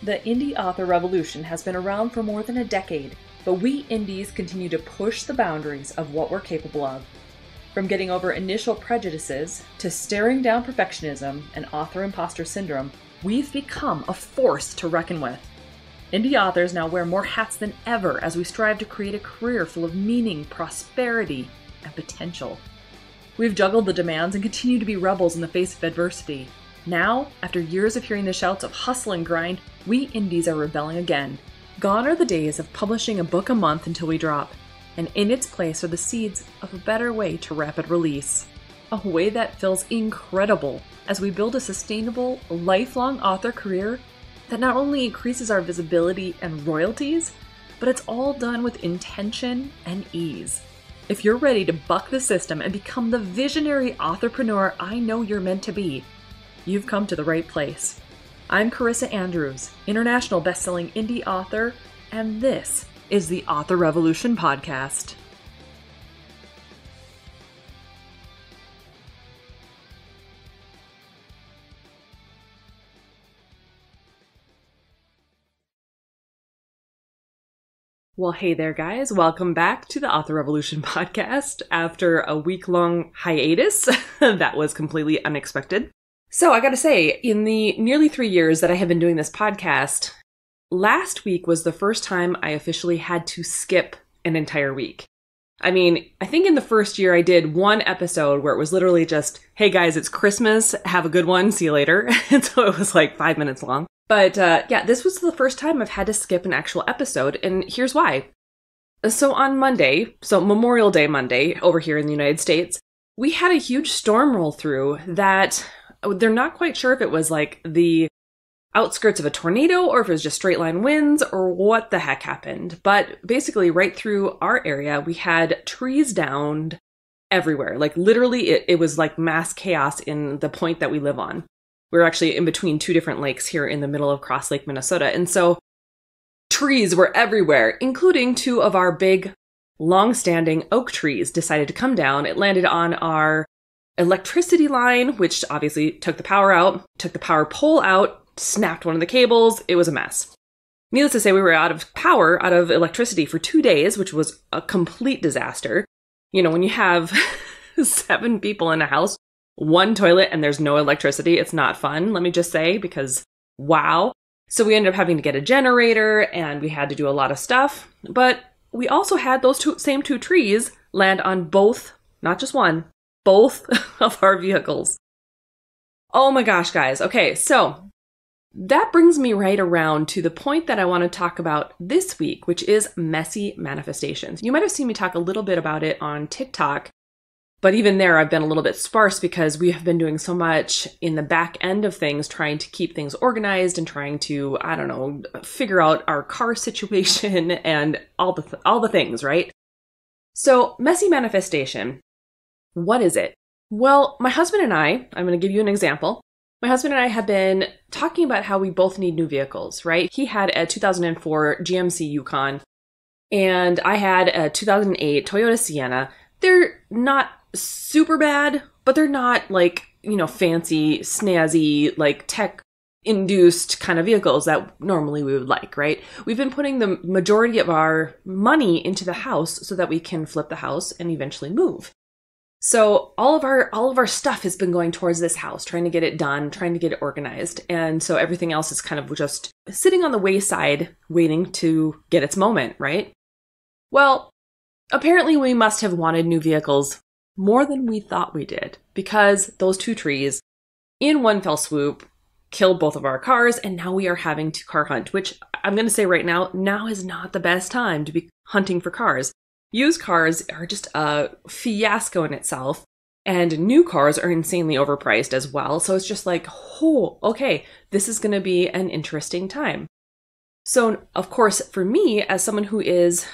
The indie author revolution has been around for more than a decade, but we indies continue to push the boundaries of what we're capable of. From getting over initial prejudices to staring down perfectionism and author imposter syndrome, we've become a force to reckon with. Indie authors now wear more hats than ever as we strive to create a career full of meaning, prosperity, and potential. We've juggled the demands and continue to be rebels in the face of adversity. Now, after years of hearing the shouts of hustle and grind, we indies are rebelling again. Gone are the days of publishing a book a month until we drop, and in its place are the seeds of a better way to rapid release. A way that feels incredible as we build a sustainable, lifelong author career that not only increases our visibility and royalties, but it's all done with intention and ease. If you're ready to buck the system and become the visionary authorpreneur I know you're meant to be, you've come to the right place. I'm Carissa Andrews, international best-selling indie author, and this is the Author Revolution podcast. Well, hey there, guys. Welcome back to the Author Revolution podcast after a week-long hiatus that was completely unexpected. So I gotta say, in the nearly 3 years that I have been doing this podcast, last week was the first time I officially had to skip an entire week. I mean, I think in the first year I did one episode where it was literally just, hey guys, it's Christmas, have a good one, see you later. And so it was like 5 minutes long. But yeah, this was the first time I've had to skip an actual episode, and here's why. So on Monday, so Memorial Day Monday over here in the United States, we had a huge storm roll through that they're not quite sure if it was like the outskirts of a tornado or if it was just straight line winds or what the heck happened. But basically right through our area, we had trees downed everywhere. Like literally it was like mass chaos in the point that we live on. We're actually in between two different lakes here in the middle of Cross Lake, Minnesota. And so trees were everywhere, including two of our big, long-standing oak trees decided to come down. It landed on our electricity line, which obviously took the power out, took the power pole out, snapped one of the cables. It was a mess. Needless to say, we were out of power, out of electricity for 2 days, which was a complete disaster. You know, when you have 7 people in a house, 1 toilet, and there's no electricity, it's not fun, let me just say, because wow. So we ended up having to get a generator, and we had to do a lot of stuff. But we also had those same two trees land on both, not just one, both of our vehicles. Oh my gosh, guys. Okay, so that brings me right around to the point that I want to talk about this week, which is messy manifestations. You might have seen me talk a little bit about it on TikTok, but even there I've been a little bit sparse because we have been doing so much in the back end of things, trying to keep things organized and trying to, I don't know, figure out our car situation and all the things, right? So messy manifestation. What is it? Well, my husband and I'm going to give you an example. My husband and I have been talking about how we both need new vehicles, right? He had a 2004 GMC Yukon, and I had a 2008 Toyota Sienna. They're not super bad, but they're not like, you know, fancy, snazzy, like tech-induced kind of vehicles that normally we would like, right? We've been putting the majority of our money into the house so that we can flip the house and eventually move. So all of our stuff has been going towards this house, trying to get it done, trying to get it organized. And so everything else is kind of just sitting on the wayside, waiting to get its moment, right? Well, apparently we must have wanted new vehicles more than we thought we did, because those 2 trees in one fell swoop killed both of our cars, and now we are having to car hunt, which I'm going to say right now is not the best time to be hunting for cars. Used cars are just a fiasco in itself, and new cars are insanely overpriced as well. So it's just like, oh, okay, this is going to be an interesting time. So, of course, for me, as someone who is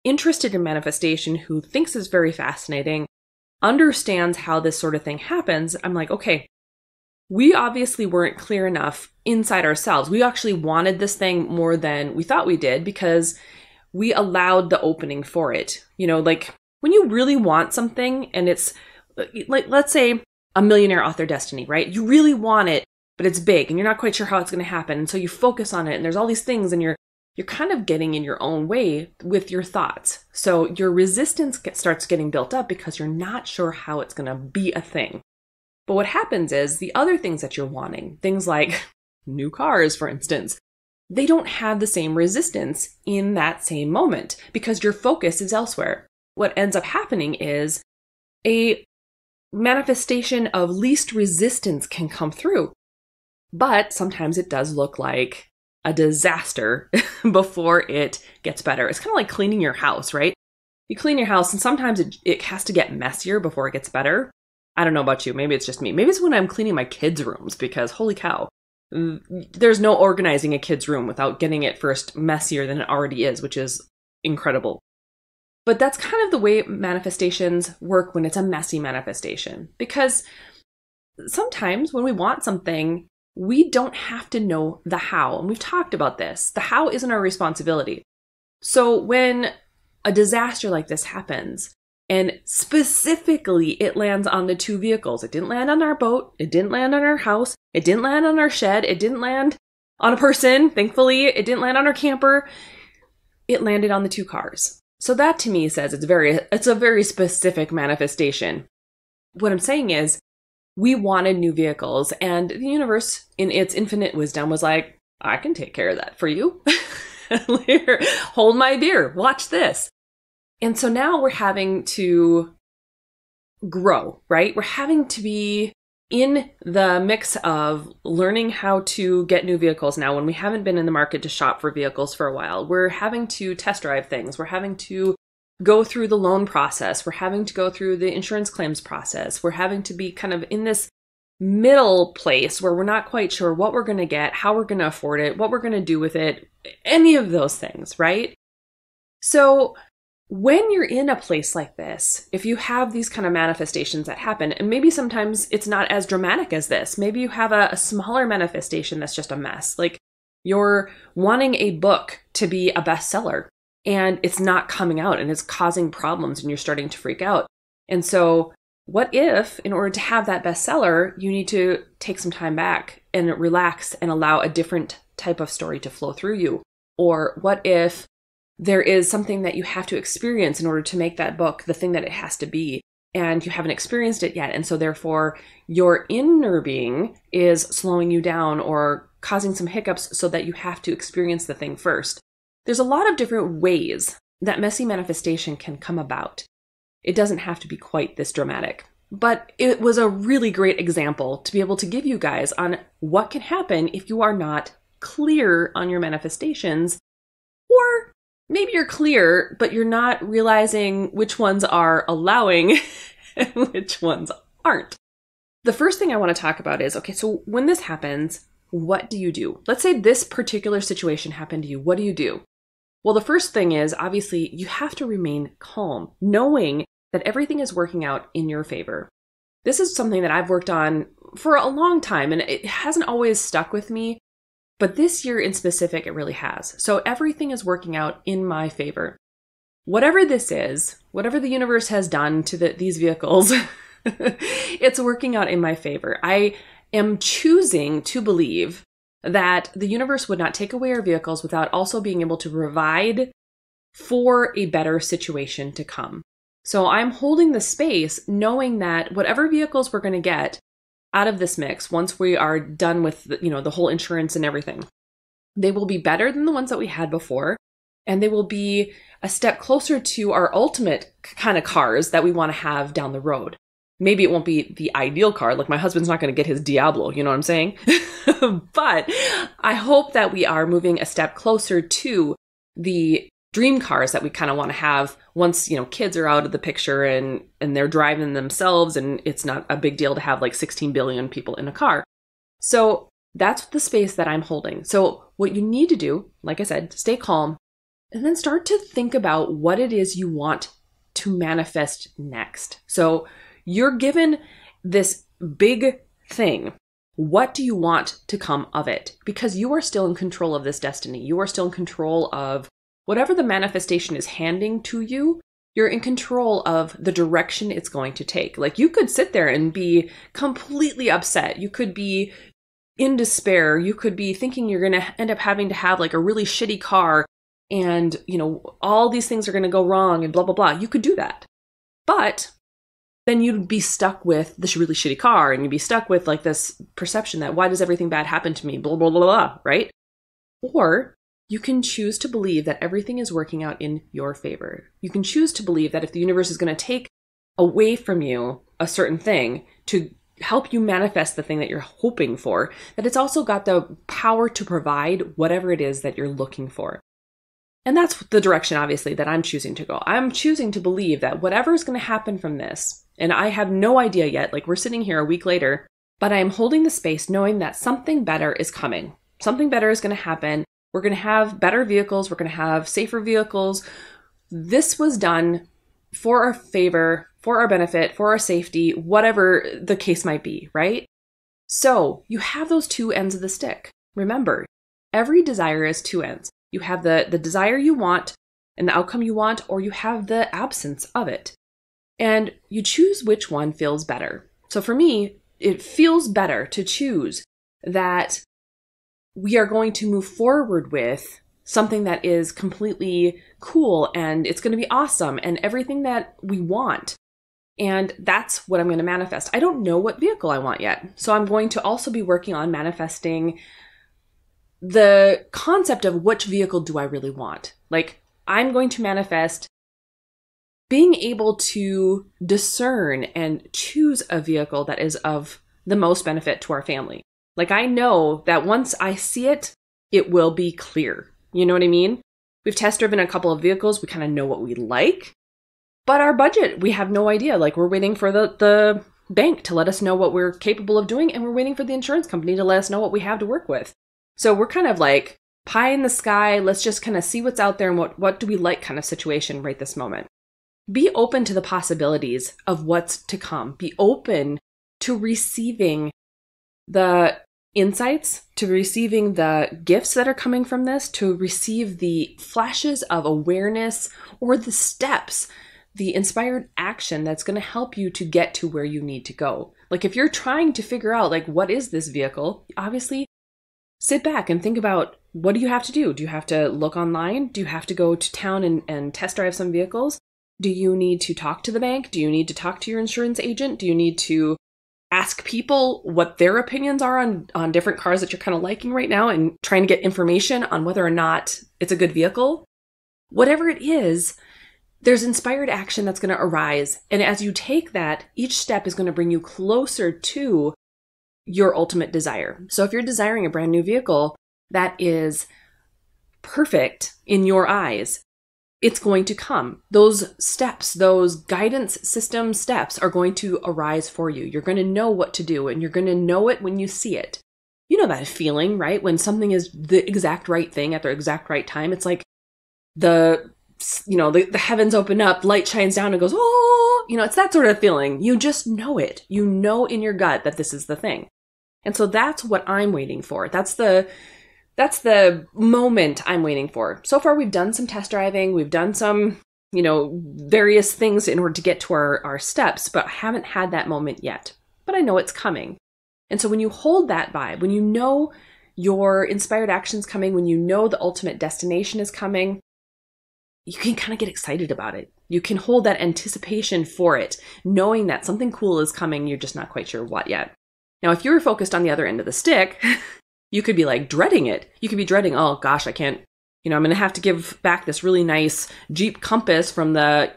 interested in manifestation, who thinks it's very fascinating, understands how this sort of thing happens, I'm like, okay, we obviously weren't clear enough inside ourselves. We actually wanted this thing more than we thought we did because we allowed the opening for it. You know, like when you really want something and it's like, let's say a millionaire author destiny, right? You really want it but it's big and you're not quite sure how it's going to happen. And so you focus on it and there's all these things and you're kind of getting in your own way with your thoughts. So your resistance starts getting built up because you're not sure how it's going to be a thing. But what happens is the other things that you're wanting, things like new cars, for instance, they don't have the same resistance in that same moment because your focus is elsewhere. What ends up happening is a manifestation of least resistance can come through. But sometimes it does look like a disaster before it gets better. It's kind of like cleaning your house, right? You clean your house and sometimes it has to get messier before it gets better. I don't know about you. Maybe it's just me. Maybe it's when I'm cleaning my kids' rooms because holy cow, there's no organizing a kid's room without getting it first messier than it already is, which is incredible. But that's kind of the way manifestations work when it's a messy manifestation. Because sometimes when we want something, we don't have to know the how. And we've talked about this. The how isn't our responsibility. So when a disaster like this happens, and specifically it lands on the two vehicles, it didn't land on our boat, it didn't land on our house, it didn't land on our shed, it didn't land on a person, thankfully, it didn't land on our camper, it landed on the two cars. So that to me says it's a very specific manifestation. What I'm saying is we wanted new vehicles and the universe in its infinite wisdom was like, I can take care of that for you. Here, hold my beer, watch this. And so now we're having to grow, right? We're having to be in the mix of learning how to get new vehicles now when we haven't been in the market to shop for vehicles for a while. We're having to test drive things. We're having to go through the loan process. We're having to go through the insurance claims process. We're having to be kind of in this middle place where we're not quite sure what we're going to get, how we're going to afford it, what we're going to do with it, any of those things, right? So when you're in a place like this, if you have these kind of manifestations that happen, and maybe sometimes it's not as dramatic as this, maybe you have a smaller manifestation that's just a mess. Like you're wanting a book to be a bestseller and it's not coming out and it's causing problems and you're starting to freak out. And so what if, in order to have that bestseller, you need to take some time back and relax and allow a different type of story to flow through you? Or what if there is something that you have to experience in order to make that book the thing that it has to be, and you haven't experienced it yet. And so therefore your inner being is slowing you down or causing some hiccups so that you have to experience the thing first. There's a lot of different ways that messy manifestation can come about. It doesn't have to be quite this dramatic, but it was a really great example to be able to give you guys on what can happen if you are not clear on your manifestations, or maybe you're clear, but you're not realizing which ones are allowing and which ones aren't. The first thing I want to talk about is, okay, so when this happens, what do you do? Let's say this particular situation happened to you. What do you do? Well, the first thing is, obviously, you have to remain calm, knowing that everything is working out in your favor. This is something that I've worked on for a long time, and it hasn't always stuck with me. But this year in specific, it really has. So everything is working out in my favor. Whatever this is, whatever the universe has done to these vehicles, it's working out in my favor. I am choosing to believe that the universe would not take away our vehicles without also being able to provide for a better situation to come. So I'm holding the space knowing that whatever vehicles we're going to get out of this mix, once we are done with the whole insurance and everything, they will be better than the ones that we had before, and they will be a step closer to our ultimate kind of cars that we want to have down the road. Maybe it won't be the ideal car, like my husband's not going to get his Diablo, you know what I'm saying? But I hope that we are moving a step closer to the dream cars that we kind of want to have once, kids are out of the picture and they're driving themselves and it's not a big deal to have like 16 billion people in a car. So that's the space that I'm holding. So what you need to do, like I said, stay calm and then start to think about what it is you want to manifest next. So you're given this big thing. What do you want to come of it? Because you are still in control of this destiny. You are still in control of whatever the manifestation is handing to you. You're in control of the direction it's going to take. Like you could sit there and be completely upset. You could be in despair. You could be thinking you're going to end up having to have like a really shitty car and, all these things are going to go wrong and blah, blah, blah. You could do that. But then you'd be stuck with this really shitty car and you'd be stuck with like this perception that why does everything bad happen to me? Blah, blah, blah, blah, right? Or you can choose to believe that everything is working out in your favor. You can choose to believe that if the universe is going to take away from you a certain thing to help you manifest the thing that you're hoping for, that it's also got the power to provide whatever it is that you're looking for. And that's the direction, obviously, that I'm choosing to go. I'm choosing to believe that whatever is going to happen from this, and I have no idea yet, like we're sitting here a week later, but I am holding the space knowing that something better is coming. Something better is going to happen. We're going to have better vehicles. We're going to have safer vehicles. This was done for our favor, for our benefit, for our safety, whatever the case might be, right? So you have those two ends of the stick. Remember, every desire is two ends. You have the desire you want and the outcome you want, or you have the absence of it. And you choose which one feels better. So for me, it feels better to choose that we are going to move forward with something that is completely cool and it's going to be awesome and everything that we want. And that's what I'm going to manifest. I don't know what vehicle I want yet. So I'm going to also be working on manifesting the concept of which vehicle do I really want. Like, I'm going to manifest being able to discern and choose a vehicle that is of the most benefit to our family. Like, I know that once I see it, it will be clear. You know what I mean? We've test driven a couple of vehicles. We kind of know what we like, but our budget, we have no idea. Like, we're waiting for the bank to let us know what we're capable of doing, and we're waiting for the insurance company to let us know what we have to work with. So we're kind of like pie in the sky. Let's just kind of see what's out there and what do we like kind of situation right this moment. Be open to the possibilities of what's to come. Be open to receiving the insights, to receiving the gifts that are coming from this, to receive the flashes of awareness or the steps, the inspired action that's going to help you to get to where you need to go. Like, if you're trying to figure out, like, what is this vehicle? Obviously, sit back and think about, what do you have to do? Do you have to look online? Do you have to go to town and test drive some vehicles? Do you need to talk to the bank? Do you need to talk to your insurance agent? Do you need to ask people what their opinions are on different cars that you're kind of liking right now and trying to get information on whether or not it's a good vehicle? Whatever it is, there's inspired action that's going to arise. And as you take that, each step is going to bring you closer to your ultimate desire. So if you're desiring a brand new vehicle that is perfect in your eyes, it's going to come. Those steps, those guidance system steps are going to arise for you. You're going to know what to do, and you're going to know it when you see it. You know that feeling, right? When something is the exact right thing at the exact right time. It's like the heavens open up, light shines down and goes, oh, it's that sort of feeling. You just know it. You know in your gut that this is the thing. And so that's what I'm waiting for. That's the moment I'm waiting for. So far, we've done some test driving. We've done some, various things in order to get to our steps, but I haven't had that moment yet. But I know it's coming. And so when you hold that vibe, when you know your inspired action's coming, when you know the ultimate destination is coming, you can kind of get excited about it. You can hold that anticipation for it, knowing that something cool is coming. You're just not quite sure what yet. Now, if you're focused on the other end of the stick, you could be like dreading it. You could be dreading, oh gosh, I can't, I'm going to have to give back this really nice Jeep Compass from the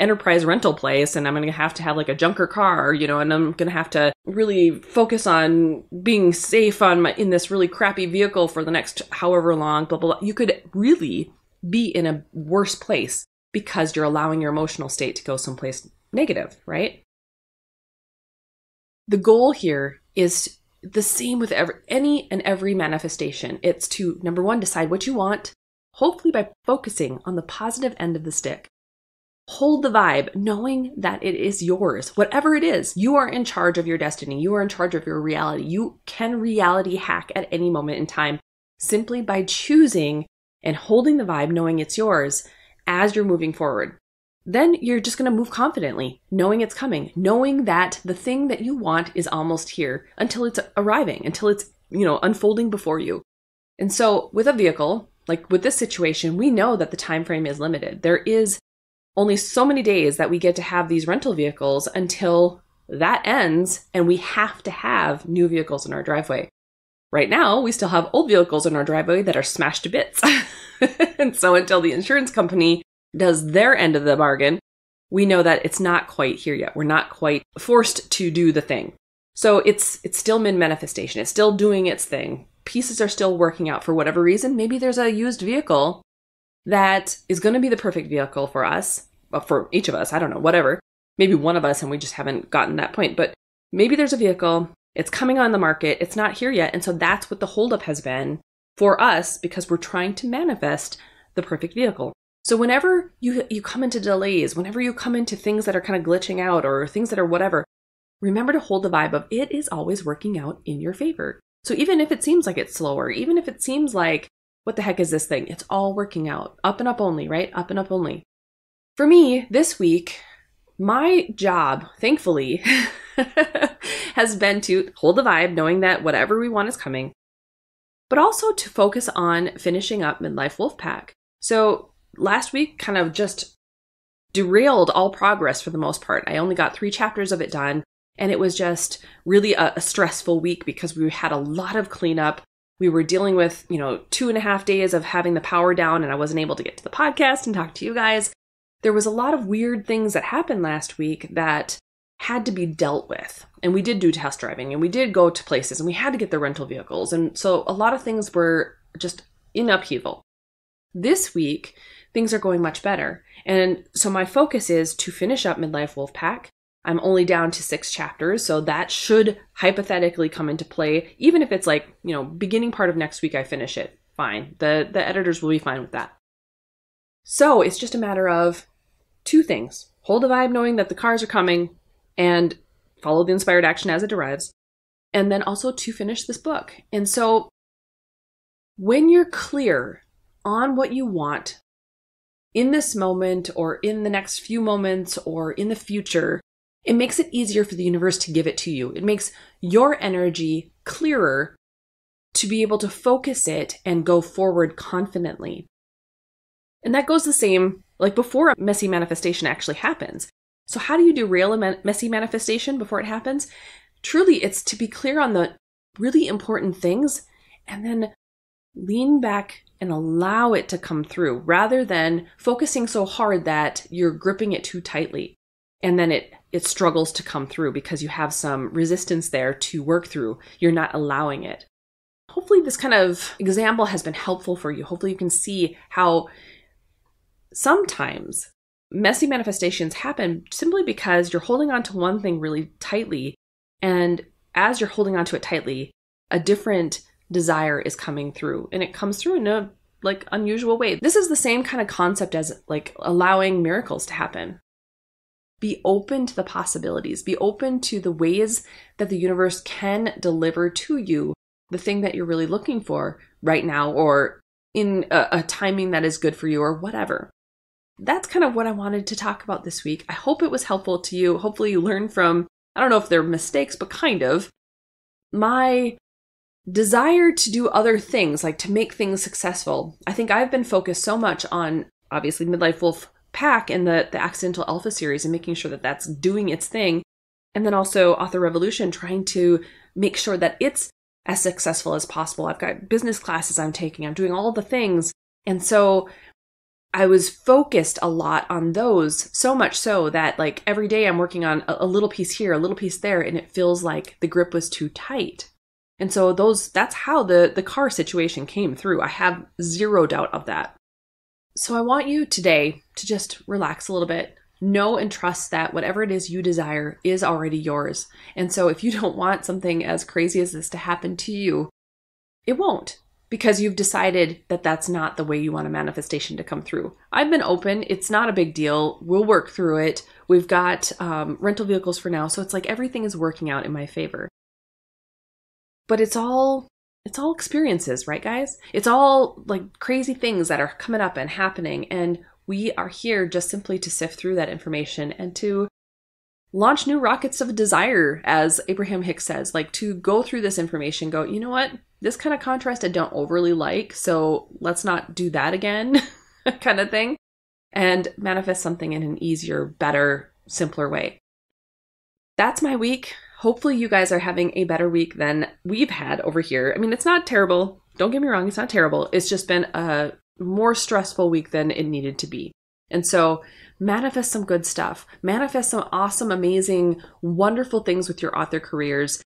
enterprise rental place. And I'm going to have like a junker car, and I'm going to have to really focus on being safe in this really crappy vehicle for the next however long, blah, blah, blah. You could really be in a worse place because you're allowing your emotional state to go someplace negative, right? The goal here is the same with any and every manifestation. It's to, number one, decide what you want, hopefully by focusing on the positive end of the stick. Hold the vibe, knowing that it is yours. Whatever it is, you are in charge of your destiny. You are in charge of your reality. You can reality hack at any moment in time simply by choosing and holding the vibe, knowing it's yours as you're moving forward. Then you're just going to move confidently, knowing it's coming, knowing that the thing that you want is almost here until it's arriving, until it's, unfolding before you. And so with a vehicle, like with this situation, we know that the time frame is limited. There is only so many days that we get to have these rental vehicles until that ends, and we have to have new vehicles in our driveway. Right now, we still have old vehicles in our driveway that are smashed to bits. And so until the insurance company does their end of the bargain, we know that it's not quite here yet. We're not quite forced to do the thing. So it's still mid-manifestation. It's still doing its thing. Pieces are still working out for whatever reason. Maybe there's a used vehicle that is going to be the perfect vehicle for us, for each of us. I don't know, whatever. Maybe one of us and we just haven't gotten that point. But maybe there's a vehicle, it's coming on the market, it's not here yet. And so that's what the holdup has been for us, because we're trying to manifest the perfect vehicle. So whenever you come into delays, whenever you come into things that are kind of glitching out or things that are whatever, remember to hold the vibe of it is always working out in your favor. So even if it seems like it's slower, even if it seems like, what the heck is this thing? It's all working out. Up and up only, right? Up and up only. For me, this week, my job, thankfully, has been to hold the vibe, knowing that whatever we want is coming, but also to focus on finishing up Midlife Wolfpack. So last week kind of just derailed all progress for the most part. I only got 3 chapters of it done, and it was just really a stressful week because we had a lot of cleanup. We were dealing with, 2.5 days of having the power down, and I wasn't able to get to the podcast and talk to you guys. There was a lot of weird things that happened last week that had to be dealt with. And we did do test driving, and we did go to places, and we had to get the rental vehicles. And so a lot of things were just in upheaval. This week, things are going much better. And so my focus is to finish up Midlife Wolfpack. I'm only down to 6 chapters, so that should hypothetically come into play. Even if it's like, beginning part of next week I finish it, fine. The editors will be fine with that. So it's just a matter of 2 things. Hold the vibe knowing that the cars are coming and follow the inspired action as it arrives. And then also to finish this book. And so when you're clear on what you want in this moment or in the next few moments or in the future, it makes it easier for the universe to give it to you. It makes your energy clearer to be able to focus it and go forward confidently. And that goes the same like before a messy manifestation actually happens. So how do you derail a messy manifestation before it happens? Truly, it's to be clear on the really important things and then lean back and allow it to come through rather than focusing so hard that you're gripping it too tightly. And then it struggles to come through because you have some resistance there to work through. You're not allowing it. Hopefully this kind of example has been helpful for you. Hopefully you can see how sometimes messy manifestations happen simply because you're holding on to one thing really tightly. And as you're holding on to it tightly, a different desire is coming through. And it comes through in a unusual way. This is the same kind of concept as allowing miracles to happen. Be open to the possibilities. Be open to the ways that the universe can deliver to you the thing that you're really looking for right now or in a timing that is good for you or whatever. That's kind of what I wanted to talk about this week. I hope it was helpful to you. Hopefully you learned from, I don't know if they're mistakes, but kind of, my desire to do other things, like to make things successful. I think I've been focused so much on, obviously, Midlife Wolfpack and the Accidental Alpha series and making sure that that's doing its thing. And then also Author Revolution, trying to make sure that it's as successful as possible. I've got business classes I'm taking. I'm doing all the things. And so I was focused a lot on those, so much so that every day I'm working on a little piece here, a little piece there, and it feels like the grip was too tight. And so that's how the car situation came through. I have zero doubt of that. So I want you today to just relax a little bit. Know and trust that whatever it is you desire is already yours. And so if you don't want something as crazy as this to happen to you, it won't, because you've decided that that's not the way you want a manifestation to come through. I've been open. It's not a big deal. We'll work through it. We've got rental vehicles for now. So it's everything is working out in my favor. But it's all experiences, right, guys? It's all crazy things that are coming up and happening. And we are here just simply to sift through that information and to launch new rockets of desire, as Abraham Hicks says, like to go through this information, go, you know what, this kind of contrast I don't overly like, so let's not do that again, kind of thing, and manifest something in an easier, better, simpler way. That's my week. Hopefully you guys are having a better week than we've had over here. I mean, it's not terrible. Don't get me wrong, it's not terrible. It's just been a more stressful week than it needed to be. And so manifest some good stuff. Manifest some awesome, amazing, wonderful things with your author careers.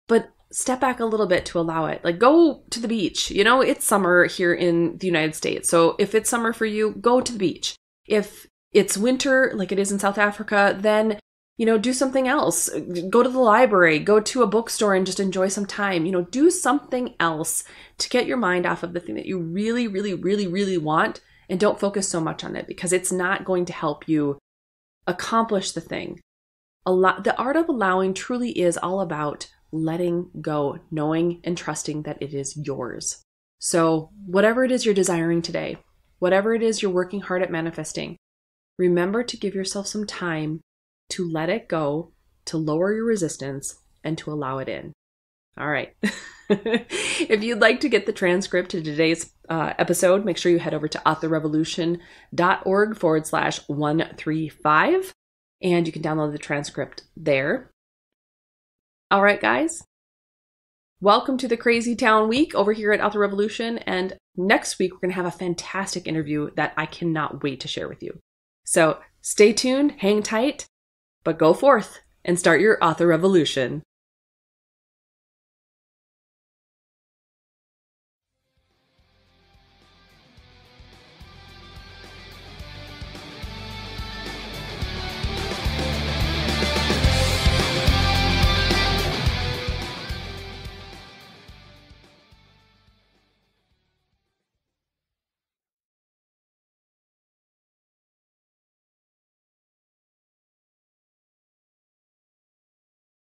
But step back a little bit to allow it. Like, go to the beach. You know, it's summer here in the United States. So if it's summer for you, go to the beach. If it's winter, like it is in South Africa, then, you know, do something else. Go to the library, go to a bookstore and just enjoy some time. You know, do something else to get your mind off of the thing that you really, really, really, really want. And don't focus so much on it, because it's not going to help you accomplish the thing. The art of allowing truly is all about letting go, knowing and trusting that it is yours. So whatever it is you're desiring today, whatever it is you're working hard at manifesting, remember to give yourself some time to let it go, to lower your resistance, and to allow it in. All right. If you'd like to get the transcript to today's episode, make sure you head over to authorrevolution.org/135, and you can download the transcript there. All right, guys. Welcome to the Crazy Town Week over here at Author Revolution. And next week, we're going to have a fantastic interview that I cannot wait to share with you. So stay tuned, hang tight, but go forth and start your author revolution.